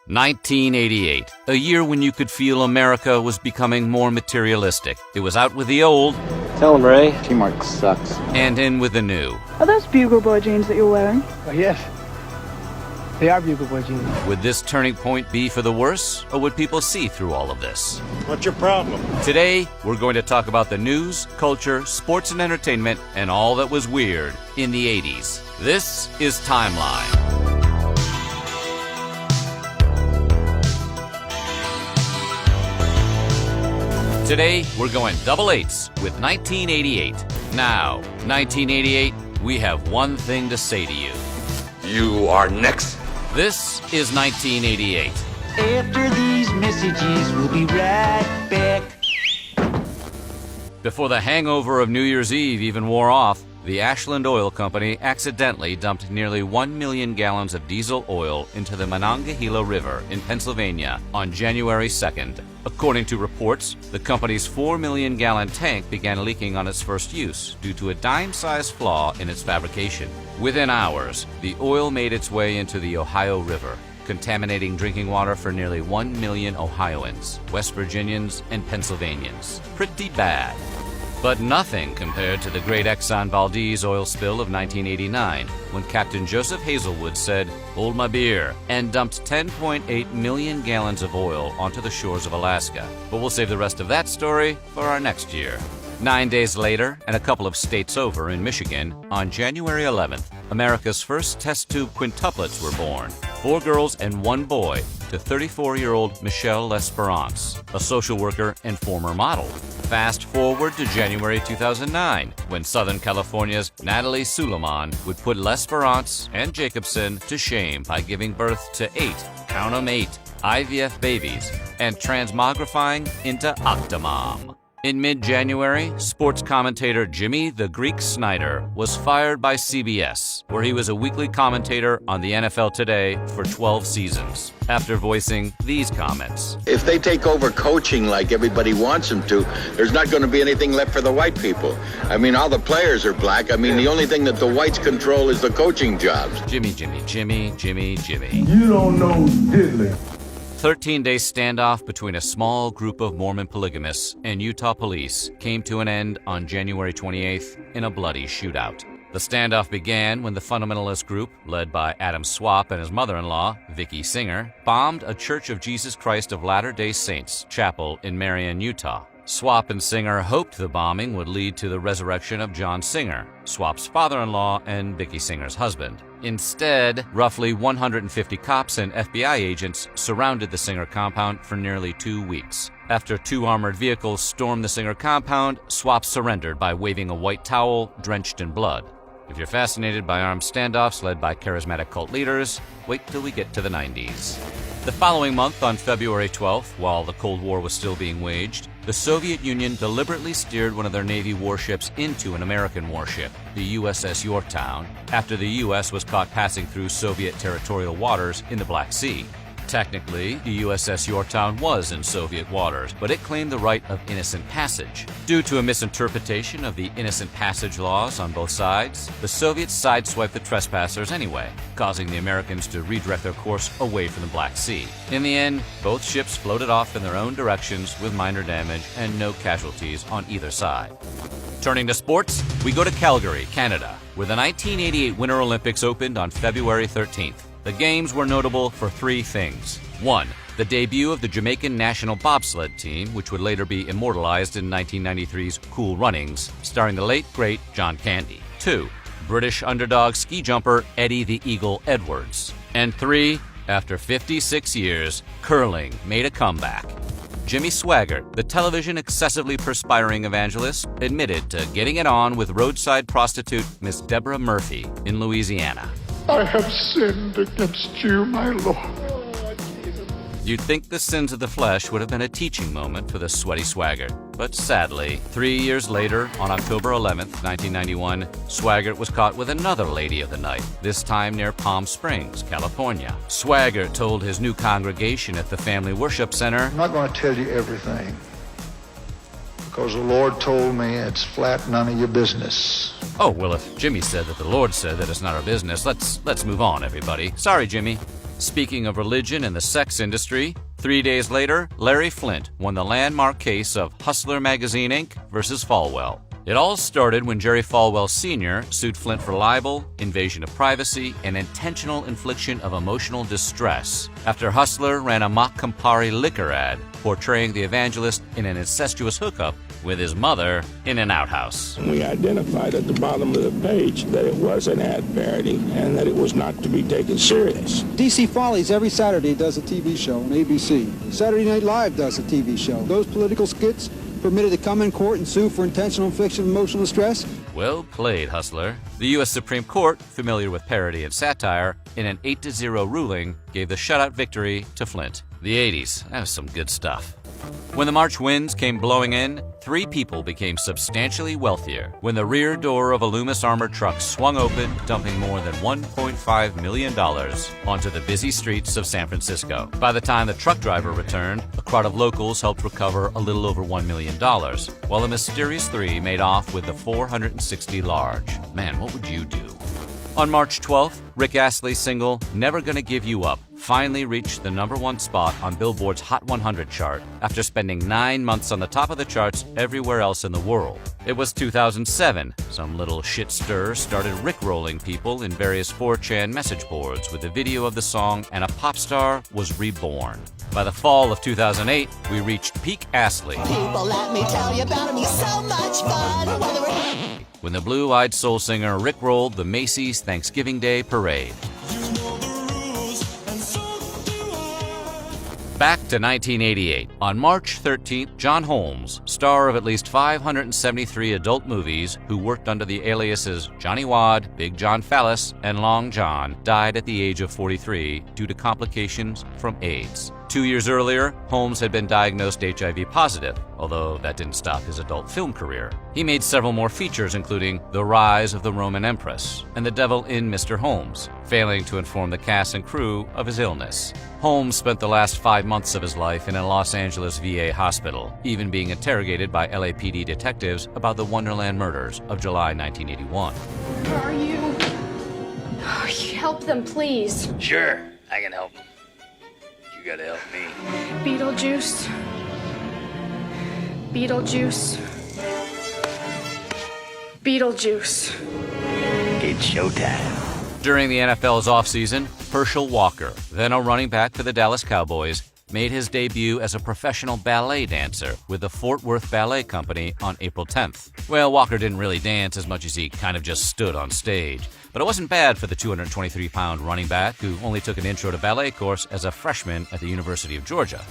1988, a year when you could feel America was becoming more materialistic. It was out with the old. Tell him, Ray. Teamwork sucks. And in with the new. Are those Bugle Boy jeans that you're wearing? Oh, yes. They are Bugle Boy jeans. Would this turning point be for the worse, or would people see through all of this? What's your problem? Today, we're going to talk about the news, culture, sports and entertainment, and all that was weird in the 80s. This is Timeline. Today, we're going double eights with 1988. Now, 1988, we have one thing to say to you. You are next. This is 1988. After these messages, we'll be right back. Before the hangover of New Year's Eve even wore off, the Ashland Oil Company accidentally dumped nearly 1 million gallons of diesel oil into the Monongahela River in Pennsylvania on January 2nd. According to reports, the company's 4 million gallon tank began leaking on its first use due to a dime-sized flaw in its fabrication. Within hours, the oil made its way into the Ohio River, contaminating drinking water for nearly 1 million Ohioans, West Virginians, and Pennsylvanians. Pretty bad. But nothing compared to the great Exxon Valdez oil spill of 1989, when Captain Joseph Hazelwood said, "Hold my beer," and dumped 10.8 million gallons of oil onto the shores of Alaska. But we'll save the rest of that story for our next year. 9 days later, and a couple of states over in Michigan, on January 11th, America's first test tube quintuplets were born, 4 girls and 1 boy, to 34-year-old Michelle L'Esperance, a social worker and former model. Fast forward to January 2009, when Southern California's Natalie Suleiman would put L'Esperance and Jacobson to shame by giving birth to 8, count 'em 8, IVF babies, and transmogrifying into Octomom. In mid-January, sports commentator Jimmy the Greek Snyder was fired by CBS, where he was a weekly commentator on the NFL Today for 12 seasons, after voicing these comments. If they take over coaching like everybody wants them to, there's not going to be anything left for the white people. I mean, all the players are black. I mean, the only thing that the whites control is the coaching jobs. Jimmy. You don't know diddly. 13-day standoff between a small group of Mormon polygamists and Utah police came to an end on January 28th in a bloody shootout. The standoff began when the fundamentalist group, led by Adam Swap and his mother-in-law, Vicki Singer, bombed a Church of Jesus Christ of Latter-day Saints chapel in Marion, Utah. Swap and Singer hoped the bombing would lead to the resurrection of John Singer, Swap's father-in-law and Vicki Singer's husband. Instead, roughly 150 cops and FBI agents surrounded the Singer compound for nearly 2 weeks. After 2 armored vehicles stormed the Singer compound, Swap surrendered by waving a white towel drenched in blood. If you're fascinated by armed standoffs led by charismatic cult leaders, wait till we get to the 90s. The following month, on February 12th, while the Cold War was still being waged, the Soviet Union deliberately steered one of their Navy warships into an American warship, the USS Yorktown, after the U.S. was caught passing through Soviet territorial waters in the Black Sea. Technically, the USS Yorktown was in Soviet waters, but it claimed the right of innocent passage. Due to a misinterpretation of the innocent passage laws on both sides, the Soviets sideswiped the trespassers anyway, causing the Americans to redirect their course away from the Black Sea. In the end, both ships floated off in their own directions with minor damage and no casualties on either side. Turning to sports, we go to Calgary, Canada, where the 1988 Winter Olympics opened on February 13th. The games were notable for 3 things. 1. The debut of the Jamaican national bobsled team, which would later be immortalized in 1993's Cool Runnings, starring the late, great John Candy. 2. British underdog ski jumper Eddie the Eagle Edwards. And 3. After 56 years, curling made a comeback. Jimmy Swaggart, the television excessively perspiring evangelist, admitted to getting it on with roadside prostitute Miss Deborah Murphy in Louisiana. I have sinned against you, my Lord. You'd think the sins of the flesh would have been a teaching moment for the sweaty Swaggart. But sadly, 3 years later, on October 11th, 1991, Swaggart was caught with another lady of the night, this time near Palm Springs, California. Swaggart told his new congregation at the Family Worship Center, I'm not going to tell you everything, because the Lord told me it's flat none of your business. Oh, well, if Jimmy said that the Lord said that it's not our business, let's move on, everybody. Sorry, Jimmy. Speaking of religion and the sex industry, 3 days later, Larry Flynt won the landmark case of Hustler Magazine Inc. versus Falwell. It all started when Jerry Falwell Sr. sued Flynt for libel, invasion of privacy, and intentional infliction of emotional distress after Hustler ran a mock Campari liquor ad portraying the evangelist in an incestuous hookup with his mother in an outhouse. We identified at the bottom of the page that it was an ad parody and that it was not to be taken serious. DC Follies every Saturday does a TV show on ABC. Saturday Night Live does a TV show. Those political skits permitted to come in court and sue for intentional infliction of emotional distress? Well played, Hustler. The U.S. Supreme Court, familiar with parody and satire, in an 8-0 ruling, gave the shutout victory to Flynt. The 80s, that was some good stuff. When the March winds came blowing in, 3 people became substantially wealthier when the rear door of a Loomis armored truck swung open, dumping more than $1.5 million onto the busy streets of San Francisco. By the time the truck driver returned, a crowd of locals helped recover a little over $1 million, while the mysterious 3 made off with the 460 large. Man, what would you do? On March 12th, Rick Astley's single, Never Gonna Give You Up, finally reached the #1 spot on Billboard's Hot 100 chart after spending 9 months on the top of the charts everywhere else in the world. It was 2007. Some little shit stir started rickrolling people in various 4chan message boards with a video of the song, and a pop star was reborn. By the fall of 2008, we reached peak Astley. People, let me tell you about him, he's so much fun. When the blue-eyed soul singer rickrolled the Macy's Thanksgiving Day Parade. Back to 1988. On March 13th, John Holmes, star of at least 573 adult movies, who worked under the aliases Johnny Wad, Big John Phallus, and Long John, died at the age of 43 due to complications from AIDS. 2 years earlier, Holmes had been diagnosed HIV positive, although that didn't stop his adult film career. He made several more features, including The Rise of the Roman Empress and The Devil in Mr. Holmes, failing to inform the cast and crew of his illness. Holmes spent the last 5 months of his life in a Los Angeles VA hospital, even being interrogated by LAPD detectives about the Wonderland murders of July 1981. Where are you? Help them, please. Sure, I can help them. You gotta help me. Beetlejuice. Beetlejuice. Beetlejuice. It's showtime. During the NFL's offseason, Herschel Walker, then a running back for the Dallas Cowboys, made his debut as a professional ballet dancer with the Fort Worth Ballet Company on April 10th. Well, Walker didn't really dance as much as he kind of just stood on stage. But it wasn't bad for the 223-pound running back who only took an intro to ballet course as a freshman at the University of Georgia.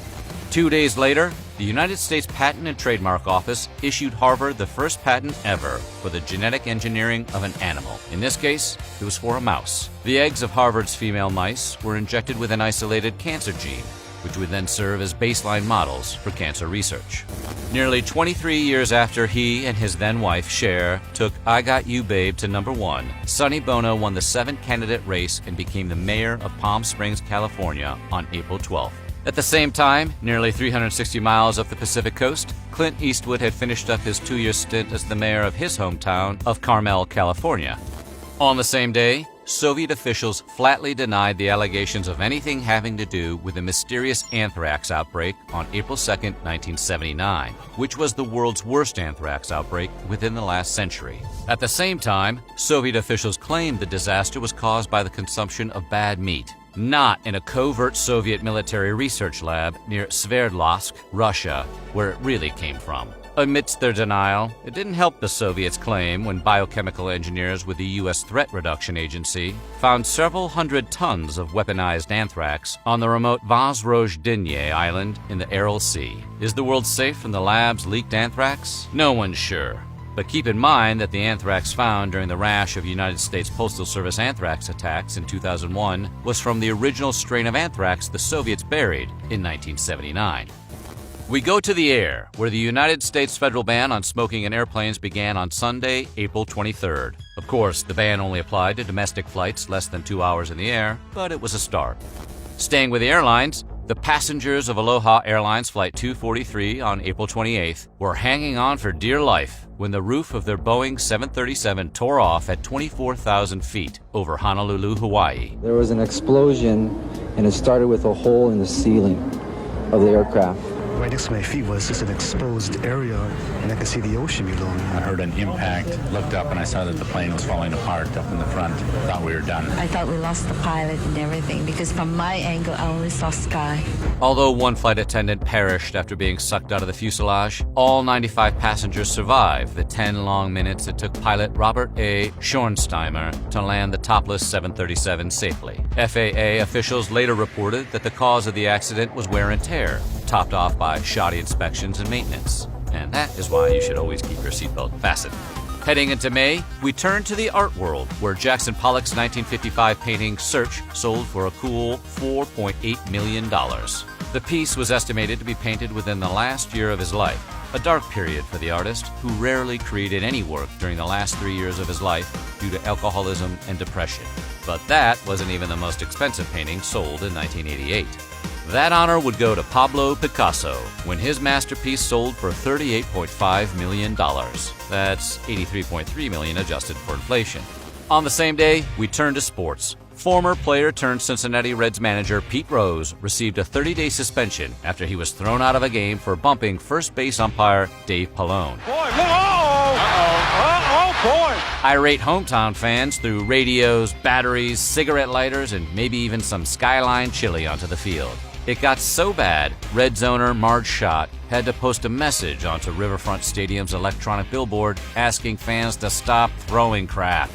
2 days later, the United States Patent and Trademark Office issued Harvard the first patent ever for the genetic engineering of an animal. In this case, it was for a mouse. The eggs of Harvard's female mice were injected with an isolated cancer gene, which would then serve as baseline models for cancer research. Nearly 23 years after he and his then-wife, Cher, took I Got You Babe to #1, Sonny Bono won the 7-candidate race and became the mayor of Palm Springs, California on April 12th. At the same time, nearly 360 miles up the Pacific coast, Clint Eastwood had finished up his 2-year stint as the mayor of his hometown of Carmel, California. On the same day, Soviet officials flatly denied the allegations of anything having to do with the mysterious anthrax outbreak on April 2, 1979, which was the world's worst anthrax outbreak within the last century. At the same time, Soviet officials claimed the disaster was caused by the consumption of bad meat, not in a covert Soviet military research lab near Sverdlovsk, Russia, where it really came from. Amidst their denial, it didn't help the Soviets' claim when biochemical engineers with the U.S. Threat Reduction Agency found several hundred tons of weaponized anthrax on the remote Vozrozhdeniye Island in the Aral Sea. Is the world safe from the lab's leaked anthrax? No one's sure. But keep in mind that the anthrax found during the rash of United States Postal Service anthrax attacks in 2001 was from the original strain of anthrax the Soviets buried in 1979. We go to the air, where the United States federal ban on smoking in airplanes began on Sunday, April 23rd. Of course, the ban only applied to domestic flights less than 2 hours in the air, but it was a start. Staying with the airlines, The passengers of Aloha Airlines Flight 243 on April 28th were hanging on for dear life when the roof of their Boeing 737 tore off at 24,000 feet over Honolulu, Hawaii. There was an explosion, and it started with a hole in the ceiling of the aircraft. Right next to my feet was just an exposed area, and I could see the ocean below me. I heard an impact, looked up, and I saw that the plane was falling apart up in the front. Thought we were done. I thought we lost the pilot and everything, because from my angle, I only saw sky. Although one flight attendant perished after being sucked out of the fuselage, all 95 passengers survived the 10 long minutes it took pilot Robert A. Schornsteimer to land the topless 737 safely. FAA officials later reported that the cause of the accident was wear and tear, topped off by shoddy inspections and maintenance. And that is why you should always keep your seatbelt fastened. Heading into May, we turn to the art world, where Jackson Pollock's 1955 painting Search sold for a cool $4.8 million. The piece was estimated to be painted within the last year of his life, a dark period for the artist who rarely created any work during the last 3 years of his life due to alcoholism and depression. But that wasn't even the most expensive painting sold in 1988. That honor would go to Pablo Picasso when his masterpiece sold for $38.5 million. That's $83.3 million adjusted for inflation. On the same day, we turn to sports. Former player turned Cincinnati Reds manager Pete Rose received a 30-day suspension after he was thrown out of a game for bumping first base umpire Dave Pallone. Irate hometown fans threw radios, batteries, cigarette lighters, and maybe even some Skyline chili onto the field. It got so bad, Reds owner Marge Schott had to post a message onto Riverfront Stadium's electronic billboard asking fans to stop throwing crap.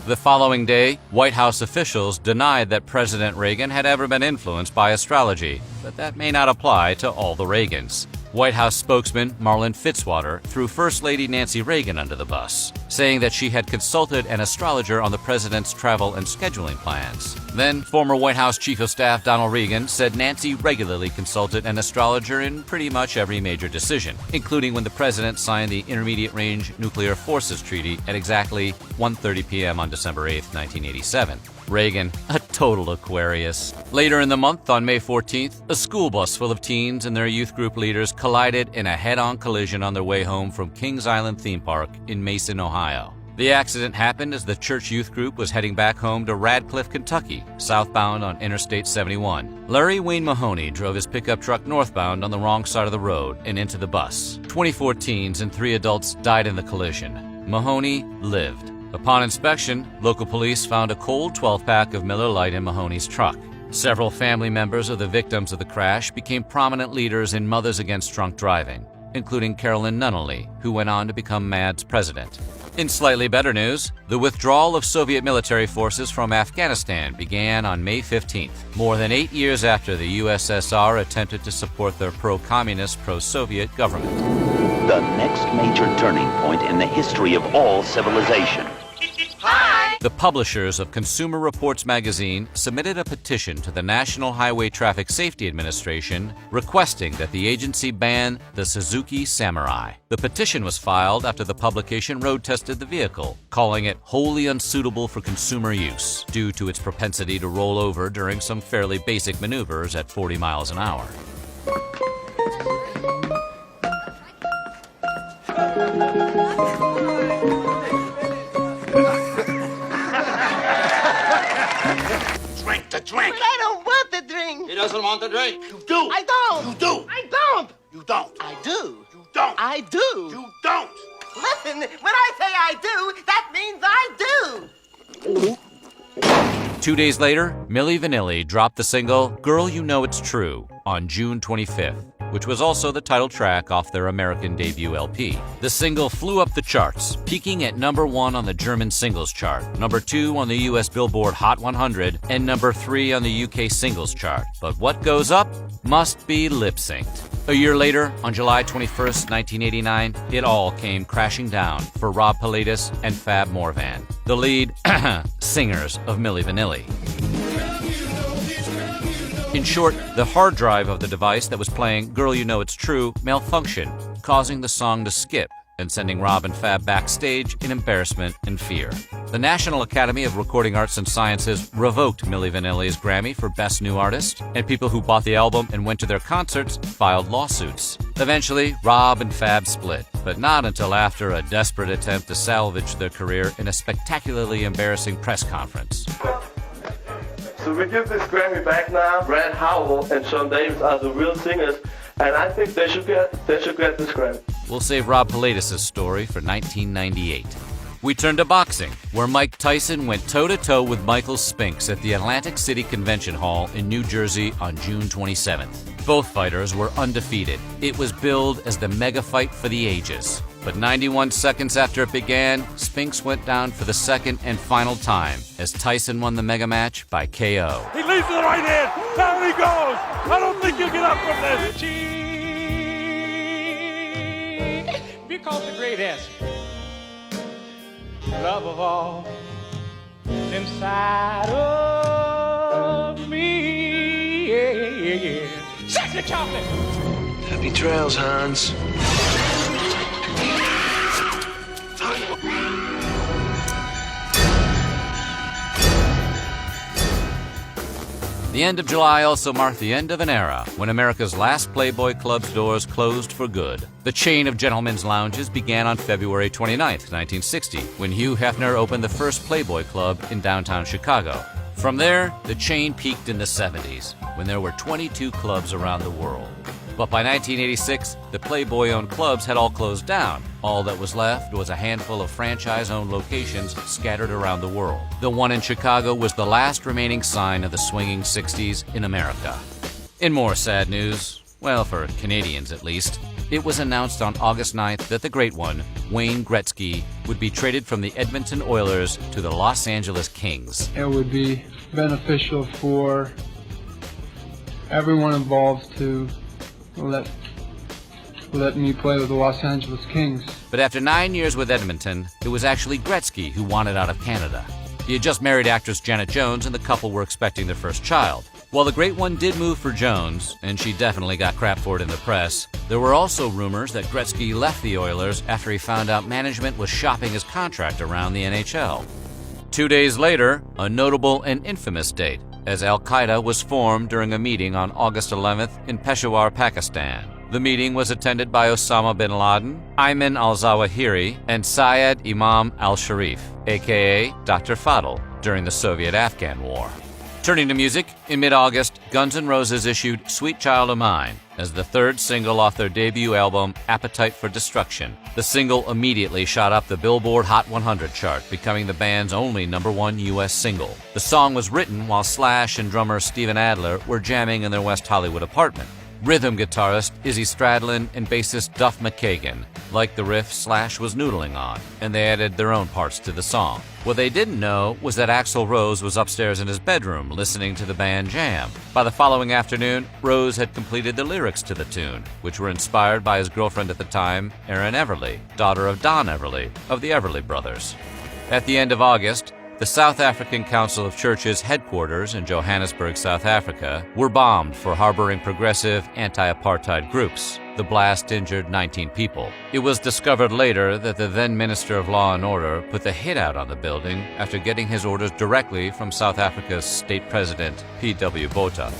The following day, White House officials denied that President Reagan had ever been influenced by astrology, but that may not apply to all the Reagans. White House spokesman Marlin Fitzwater threw First Lady Nancy Reagan under the bus, saying that she had consulted an astrologer on the president's travel and scheduling plans. Then, former White House Chief of Staff Donald Regan said Nancy regularly consulted an astrologer in pretty much every major decision, including when the president signed the Intermediate Range Nuclear Forces Treaty at exactly 1:30 p.m. on December 8, 1987. Reagan, a total Aquarius. Later in the month, on May 14th, a school bus full of teens and their youth group leaders collided in a head-on collision on their way home from Kings Island Theme Park in Mason, Ohio. The accident happened as the church youth group was heading back home to Radcliffe, Kentucky, southbound on Interstate 71. Larry Wayne Mahoney drove his pickup truck northbound on the wrong side of the road and into the bus. 24 teens and 3 adults died in the collision. Mahoney lived. Upon inspection, local police found a cold 12-pack of Miller Lite in Mahoney's truck. Several family members of the victims of the crash became prominent leaders in Mothers Against Drunk Driving, including Carolyn Nunnally, who went on to become MAD's president. In slightly better news, the withdrawal of Soviet military forces from Afghanistan began on May 15th, more than 8 years after the USSR attempted to support their pro-communist, pro-Soviet government. The next major turning point in the history of all civilization. The publishers of Consumer Reports magazine submitted a petition to the National Highway Traffic Safety Administration requesting that the agency ban the Suzuki Samurai. The petition was filed after the publication road-tested the vehicle, calling it wholly unsuitable for consumer use due to its propensity to roll over during some fairly basic maneuvers at 40 miles an hour. Drink the drink. But I don't want the drink. He doesn't want the drink. You do. I don't. You do. I don't. You don't. I do. You don't. I do. You don't. Listen, when I say I do, that means I do. 2 days later, Milli Vanilli dropped the single Girl You Know It's True on June 25th, which was also the title track off their American debut LP. The single flew up the charts, peaking at number 1 on the German singles chart, number 2 on the US Billboard Hot 100, and number 3 on the UK singles chart. But what goes up must be lip-synced. A year later, on July 21st, 1989, it all came crashing down for Rob Pilatus and Fab Morvan, the lead singers of Milli Vanilli. In short, the hard drive of the device that was playing Girl You Know It's True malfunctioned, causing the song to skip and sending Rob and Fab backstage in embarrassment and fear. The National Academy of Recording Arts and Sciences revoked Milli Vanilli's Grammy for Best New Artist, and people who bought the album and went to their concerts filed lawsuits. Eventually, Rob and Fab split, but not until after a desperate attempt to salvage their career in a spectacularly embarrassing press conference. So we give this Grammy back now. Brad Howell and Sean Davis are the real singers, and I think they should get this Grammy. We'll save Rob Pilatus' story for 1998. We turn to boxing, where Mike Tyson went toe-to-toe with Michael Spinks at the Atlantic City Convention Hall in New Jersey on June 27th. Both fighters were undefeated. It was billed as the mega fight for the ages. But 91 seconds after it began, Spinks went down for the second and final time as Tyson won the mega match by KO. He leads to the right hand. Down he goes. I don't think he'll get up from this. Because the greatest love of all inside of me. Yeah. Sexy chocolate. Happy trails, Hans. The end of July also marked the end of an era when America's last Playboy Club's doors closed for good. The chain of gentlemen's lounges began on February 29, 1960, when Hugh Hefner opened the first Playboy Club in downtown Chicago. From there, the chain peaked in the 70s, when there were 22 clubs around the world. But by 1986, the Playboy-owned clubs had all closed down. All that was left was a handful of franchise-owned locations scattered around the world. The one in Chicago was the last remaining sign of the swinging 60s in America. In more sad news, well, for Canadians at least, it was announced on August 9th that the great one, Wayne Gretzky, would be traded from the Edmonton Oilers to the Los Angeles Kings. It would be beneficial for everyone involved to let me play with the Los Angeles Kings. But after 9 years with Edmonton, it was actually Gretzky who wanted out of Canada. He had just married actress Janet Jones, and the couple were expecting their first child. While the Great One did move for Jones, and she definitely got crap for it in the press, there were also rumors that Gretzky left the Oilers after he found out management was shopping his contract around the NHL. 2 days later, a notable and infamous date, as Al-Qaeda was formed during a meeting on August 11th in Peshawar, Pakistan. The meeting was attended by Osama bin Laden, Ayman al-Zawahiri, and Syed Imam al-Sharif, aka Dr. Fadl, during the Soviet-Afghan War. Turning to music, in mid-August, Guns N' Roses issued Sweet Child O' Mine as the third single off their debut album, Appetite for Destruction. The single immediately shot up the Billboard Hot 100 chart, becoming the band's only #1 U.S. single. The song was written while Slash and drummer Steven Adler were jamming in their West Hollywood apartment. Rhythm guitarist Izzy Stradlin and bassist Duff McKagan liked the riff Slash was noodling on, and they added their own parts to the song. What they didn't know was that Axl Rose was upstairs in his bedroom listening to the band jam. By the following afternoon, Rose had completed the lyrics to the tune, which were inspired by his girlfriend at the time, Erin Everly, daughter of Don Everly of the Everly Brothers. At the end of August, the South African Council of Churches headquarters in Johannesburg, South Africa, were bombed for harboring progressive anti-apartheid groups. The blast injured 19 people. It was discovered later that the then Minister of Law and Order put the hit out on the building after getting his orders directly from South Africa's state president, P.W. Botha.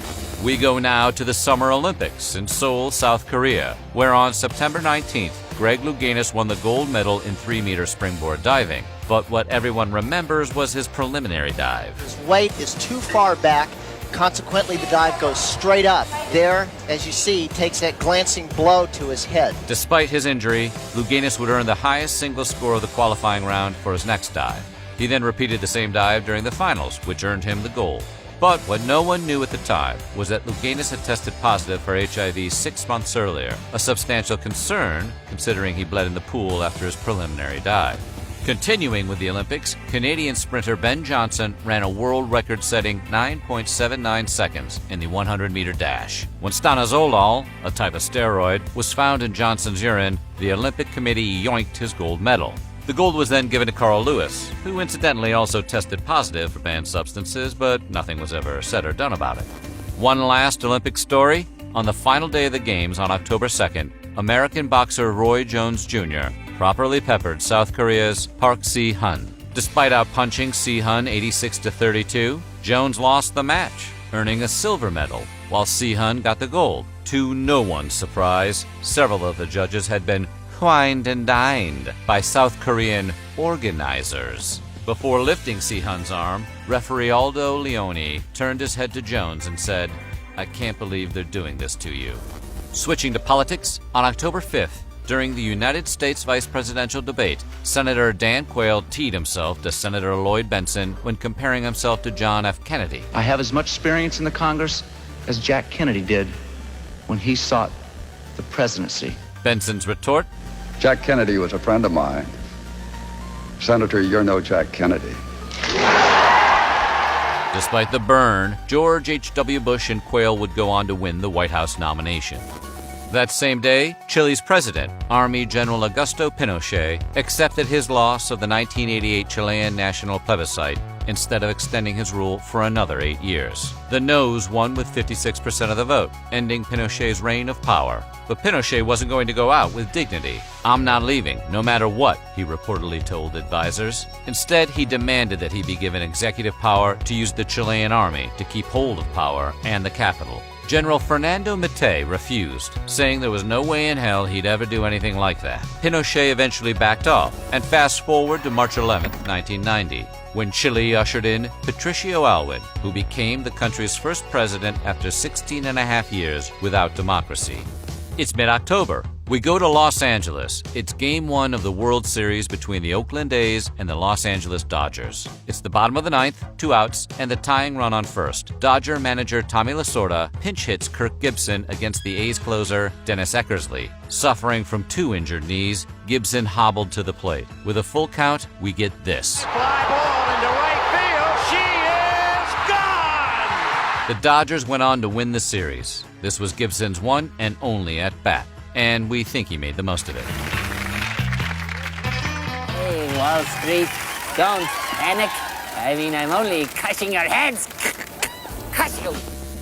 We go now to the Summer Olympics in Seoul, South Korea, where on September 19th, Greg Louganis won the gold medal in 3-meter springboard diving. But what everyone remembers was his preliminary dive. His weight is too far back. Consequently, the dive goes straight up. There, as you see, takes that glancing blow to his head. Despite his injury, Louganis would earn the highest single score of the qualifying round for his next dive. He then repeated the same dive during the finals, which earned him the gold. But what no one knew at the time was that Louganis had tested positive for HIV 6 months earlier, a substantial concern considering he bled in the pool after his preliminary dive. Continuing with the Olympics, Canadian sprinter Ben Johnson ran a world record-setting 9.79 seconds in the 100-meter dash. When stanozolol, a type of steroid, was found in Johnson's urine, the Olympic Committee yoinked his gold medal. The gold was then given to Carl Lewis, who incidentally also tested positive for banned substances, but nothing was ever said or done about it. One last Olympic story. On the final day of the Games on October 2nd, American boxer Roy Jones Jr. properly peppered South Korea's Park Si-hun. Despite outpunching Si-hun 86-32, Jones lost the match, earning a silver medal, while Si-hun got the gold. To no one's surprise, several of the judges had been wined and dined by South Korean organizers. Before lifting Si-hun's arm, referee Aldo Leone turned his head to Jones and said, "I can't believe they're doing this to you." Switching to politics, on October 5th, during the United States vice presidential debate, Senator Dan Quayle teed himself to Senator Lloyd Bentsen when comparing himself to John F. Kennedy. I have as much experience in the Congress as Jack Kennedy did when he sought the presidency. Benson's retort, Jack Kennedy was a friend of mine. Senator, you're no Jack Kennedy. Despite the burn, George H.W. Bush and Quayle would go on to win the White House nomination. That same day, Chile's president, Army General Augusto Pinochet, accepted his loss of the 1988 Chilean national plebiscite instead of extending his rule for another 8 years. The Noes won with 56% of the vote, ending Pinochet's reign of power. But Pinochet wasn't going to go out with dignity. "I'm not leaving, no matter what," he reportedly told advisors. Instead, he demanded that he be given executive power to use the Chilean army to keep hold of power and the capital. General Fernando Mattei refused, saying there was no way in hell he'd ever do anything like that. Pinochet eventually backed off, and fast forward to March 11, 1990, when Chile ushered in Patricio Aylwin, who became the country's first president after 16 and a half years without democracy. It's mid-October. We go to Los Angeles. It's Game 1 of the World Series between the Oakland A's and the Los Angeles Dodgers. It's the bottom of the ninth, 2 outs, and the tying run on first. Dodger manager Tommy Lasorda pinch hits Kirk Gibson against the A's closer Dennis Eckersley. Suffering from 2 injured knees, Gibson hobbled to the plate. With a full count, we get this. Fly ball into right field. She is gone! The Dodgers went on to win the series. This was Gibson's one and only at-bat, and we think he made the most of it. Hey, Wall Street, don't panic. I mean, I'm only crushing your heads. Crush you.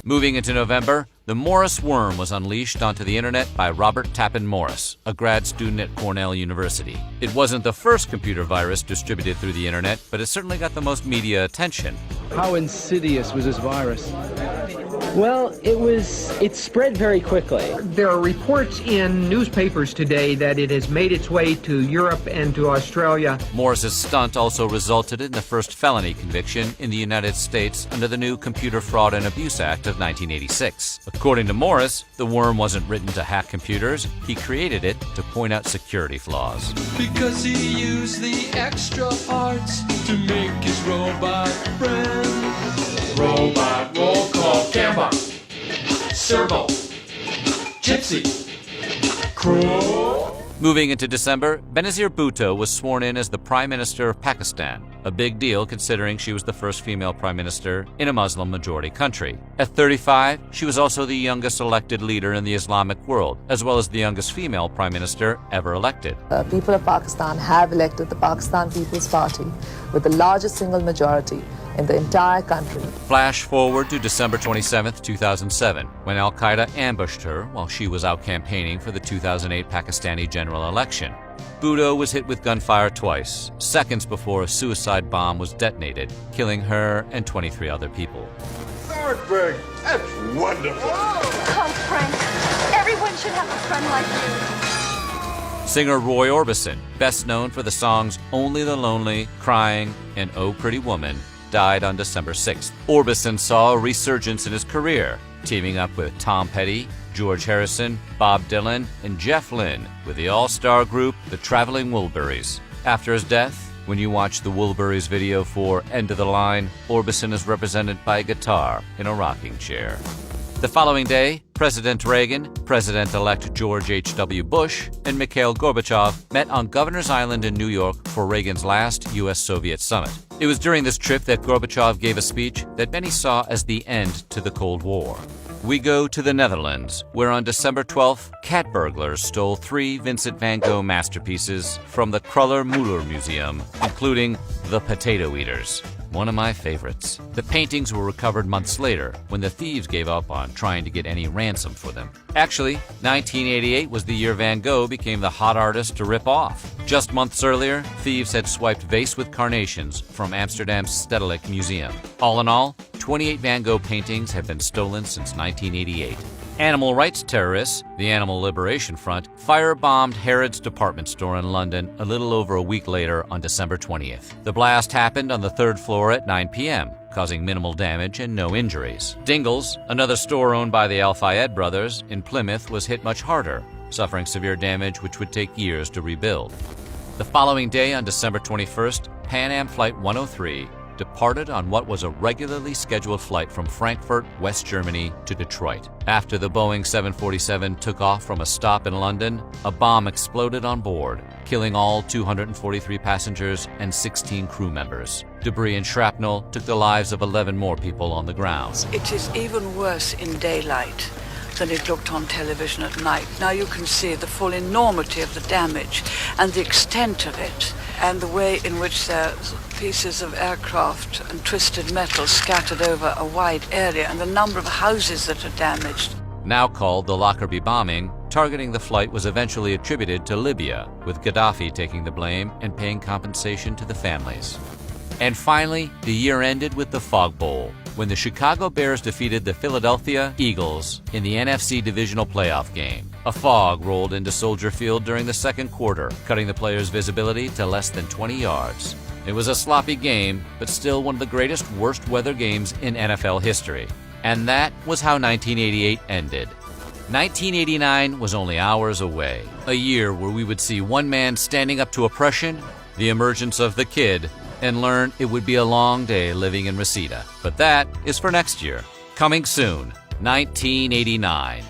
Moving into November, the Morris worm was unleashed onto the internet by Robert Tappan Morris, a grad student at Cornell University. It wasn't the first computer virus distributed through the internet, but it certainly got the most media attention. How insidious was this virus? Well, it spread very quickly. There are reports in newspapers today that it has made its way to Europe and to Australia. Morris's stunt also resulted in the first felony conviction in the United States under the new Computer Fraud and Abuse Act of 1986. According to Morris, the worm wasn't written to hack computers. He created it to point out security flaws. Because he used the extra parts to make his robot friend. Robot roll call, Gamma, Servo, Gypsy, Crow. Moving into December, Benazir Bhutto was sworn in as the Prime Minister of Pakistan, a big deal considering she was the first female Prime Minister in a Muslim-majority country. At 35, she was also the youngest elected leader in the Islamic world, as well as the youngest female Prime Minister ever elected. People of Pakistan have elected the Pakistan People's Party with the largest single majority in the entire country. Flash forward to December 27, 2007, when Al-Qaeda ambushed her while she was out campaigning for the 2008 Pakistani general election. Bhutto was hit with gunfire twice, seconds before a suicide bomb was detonated, killing her and 23 other people. Thornburg, that's wonderful. Oh, come, Frank. Everyone should have a friend like you. Singer Roy Orbison, best known for the songs Only the Lonely, Crying, and Oh Pretty Woman, died on December 6th. Orbison saw a resurgence in his career, teaming up with Tom Petty, George Harrison, Bob Dylan, and Jeff Lynne with the all-star group The Traveling Wilburys. After his death, when you watch the Wilburys video for End of the Line, Orbison is represented by a guitar in a rocking chair. The following day, President Reagan, President-elect George H.W. Bush, and Mikhail Gorbachev met on Governor's Island in New York for Reagan's last U.S.-Soviet summit. It was during this trip that Gorbachev gave a speech that many saw as the end to the Cold War. We go to the Netherlands, where on December 12th, cat burglars stole 3 Vincent van Gogh masterpieces from the Kruller-Müller Museum, including The Potato Eaters, one of my favorites. The paintings were recovered months later when the thieves gave up on trying to get any ransom for them. Actually, 1988 was the year Van Gogh became the hot artist to rip off. Just months earlier, thieves had swiped vase with carnations from Amsterdam's Stedelijk Museum. All in all, 28 Van Gogh paintings have been stolen since 1988. Animal rights terrorists, the Animal Liberation Front, firebombed Harrods department store in London a little over a week later on December 20th. The blast happened on the 3rd floor at 9 p.m., causing minimal damage and no injuries. Dingles, another store owned by the Al-Fayed brothers in Plymouth, was hit much harder, suffering severe damage which would take years to rebuild. The following day, on December 21st, Pan Am Flight 103 departed on what was a regularly scheduled flight from Frankfurt, West Germany, to Detroit. After the Boeing 747 took off from a stop in London, a bomb exploded on board, killing all 243 passengers and 16 crew members. Debris and shrapnel took the lives of 11 more people on the ground. It is even worse in daylight than it looked on television at night. Now you can see the full enormity of the damage and the extent of it, and the way in which there's pieces of aircraft and twisted metal scattered over a wide area, and the number of houses that are damaged. Now called the Lockerbie bombing, targeting the flight was eventually attributed to Libya, with Gaddafi taking the blame and paying compensation to the families. And finally, the year ended with the Fog Bowl, when the Chicago Bears defeated the Philadelphia Eagles in the NFC Divisional Playoff game. A fog rolled into Soldier Field during the second quarter, cutting the players' visibility to less than 20 yards. It was a sloppy game, but still one of the greatest worst weather games in NFL history. And that was how 1988 ended. 1989 was only hours away, a year where we would see one man standing up to oppression, the emergence of the Kid, and learn it would be a long day living in Reseda. But that is for next year. Coming soon, 1989.